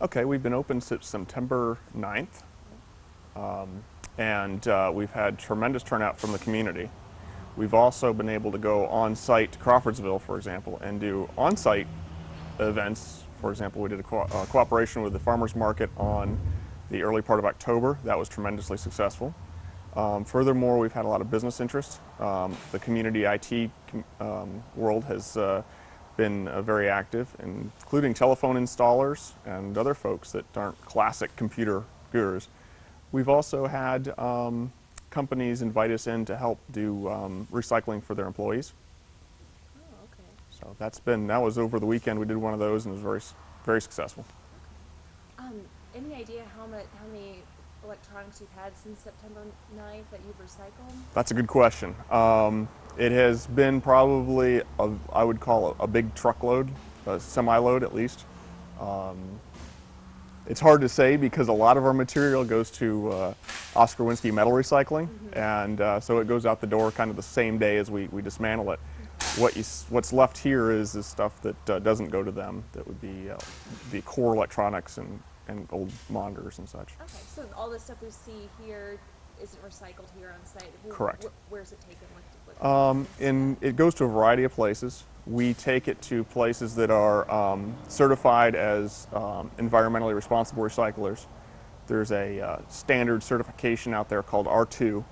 Okay, we've been open since September 9th, and we've had tremendous turnout from the community. We've also been able to go on site to Crawfordsville, for example, and do on site events. For example, we did a cooperation with the farmers market on the early part of October. That was tremendously successful. Furthermore, we've had a lot of business interest. The community IT world has been very active, including telephone installers and other folks that aren't classic computer gurus. We've also had companies invite us in to help do recycling for their employees. Oh, okay. So that was over the weekend. We did one of those and it was very successful. Any idea how many electronics you've had since September 9th that you've recycled? That's a good question. It has been probably, I would call it a big truckload, a semi-load at least. It's hard to say because a lot of our material goes to Oscar Winski metal recycling, and so it goes out the door kind of the same day as we dismantle it. What's left here is stuff that doesn't go to them. That would be the core electronics and old monitors and such. Okay, so all the stuff we see here isn't recycled here on site? Correct. Where's it taken? It goes to a variety of places. We take it to places that are certified as environmentally responsible recyclers. There's a standard certification out there called R2,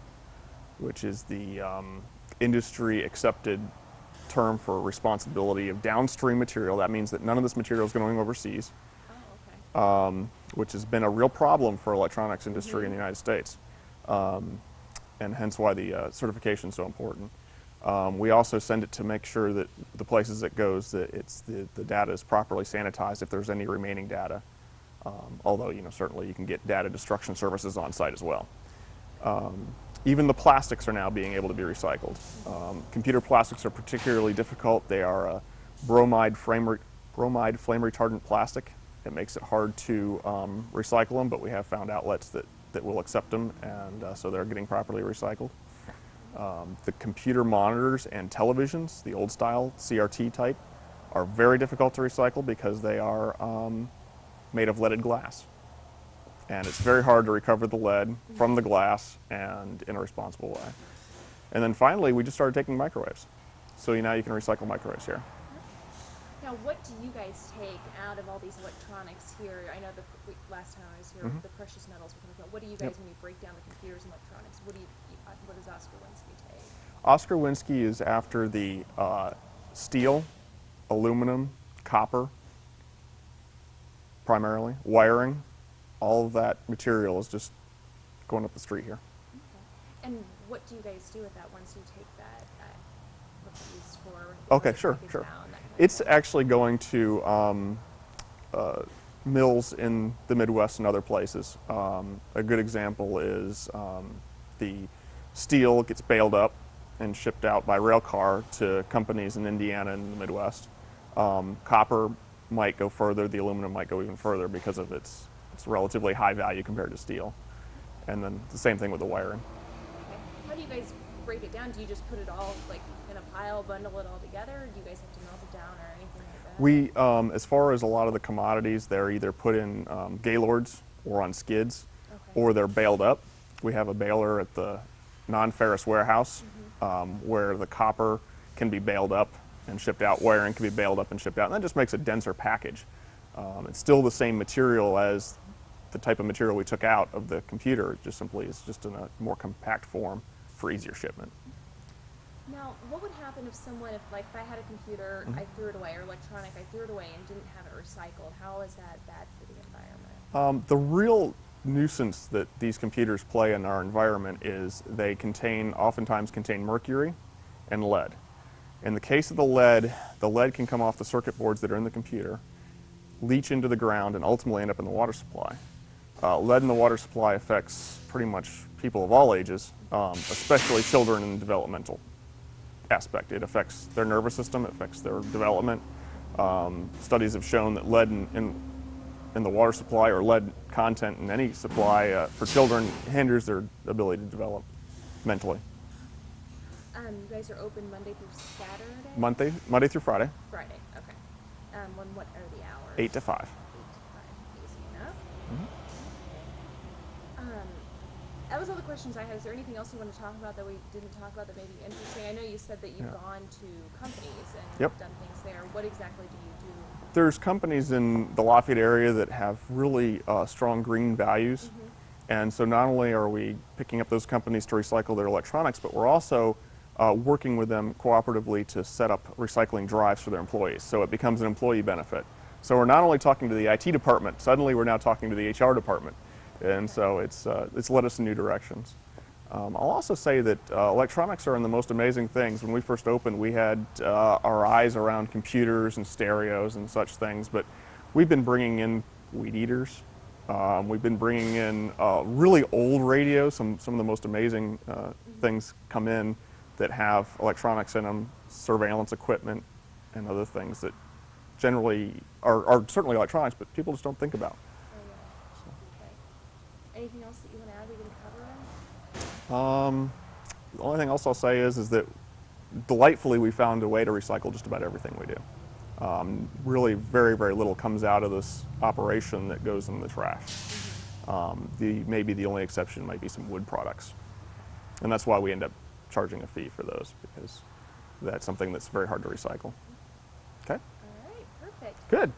which is the industry accepted term for responsibility of downstream material. That means that none of this material is going overseas, Oh, okay. which has been a real problem for electronics industry in the United States, and hence why the certification is so important. We also send it to make sure that the places it goes, that the data is properly sanitized if there's any remaining data. Although, certainly you can get data destruction services on site as well. Even the plastics are now being able to be recycled. Computer plastics are particularly difficult. They are a bromide flame retardant plastic. It makes it hard to recycle them, but we have found outlets that will accept them, and so they're getting properly recycled. The computer monitors and televisions, the old style CRT type, are very difficult to recycle because they are made of leaded glass. And it's very hard to recover the lead from the glass and in a responsible way. And then finally, we just started taking microwaves. So now you can recycle microwaves here. Now, what do you guys take out of all these electronics here? I know last time I was here, the precious metals were talking about. What do you guys, when you break down the computers and electronics, what does Oscar Winski take? Oscar Winski is after the steel, aluminum, copper, primarily, wiring. All of that material is just going up the street here. Okay. And what do you guys do with that once you take that? What's it used for? Okay, sure. It's actually going to mills in the Midwest and other places. A good example is the steel gets baled up and shipped out by rail car to companies in Indiana and the Midwest. Copper might go further, the aluminum might go even further because of its relatively high value compared to steel. And then the same thing with the wiring. Okay. How do you guys break it down? Do you just put it all like in a pile, bundle it all together, or do you guys have to melt it down or anything like that? We, as far as a lot of the commodities, they're either put in gaylords or on skids, or they're baled up. We have a baler at the non-ferrous warehouse where the copper can be baled up and shipped out, wiring can be baled up and shipped out, and that just makes a denser package. It's still the same material as the type of material we took out of the computer. It just simply is just in a more compact form for easier shipment. Now, what would happen if if I had a computer, I threw it away, or electronic, I threw it away and didn't have it recycled? How is that bad for the environment? The real nuisance that these computers play in our environment is they oftentimes contain mercury and lead. In the case of the lead can come off the circuit boards that are in the computer, leach into the ground, and ultimately end up in the water supply. Lead in the water supply affects pretty much people of all ages, especially children in the developmental aspect. It affects their nervous system, it affects their development. Studies have shown that lead in the water supply, or lead content in any supply for children, hinders their ability to develop mentally. You guys are open Monday through Saturday? Monday through Friday. Friday, okay. What are the hours? 8 to 5. 8 to 5, easy That was all the questions I had. Is there anything else you want to talk about that we didn't talk about that may be interesting? I know you said that you've Yeah. gone to companies and Yep. done things there. What exactly do you do? There's companies in the Lafayette area that have really strong green values. And so not only are we picking up those companies to recycle their electronics, but we're also working with them cooperatively to set up recycling drives for their employees. So it becomes an employee benefit. So we're not only talking to the IT department, suddenly we're now talking to the HR department. And so it's led us in new directions. I'll also say that electronics are in the most amazing things. When we first opened, we had our eyes around computers and stereos and such things, but we've been bringing in weed eaters. We've been bringing in really old radios. Some of the most amazing things come in that have electronics in them, surveillance equipment, and other things that generally are certainly electronics, but people just don't think about. Oh, yeah. Okay. Anything else that you want to add we didn't cover? The only thing else I'll say is that delightfully we found a way to recycle just about everything we do. Really very, very little comes out of this operation that goes in the trash. Maybe the only exception might be some wood products. And that's why we end up charging a fee for those, because that's something that's very hard to recycle. Okay? All right, perfect. Good.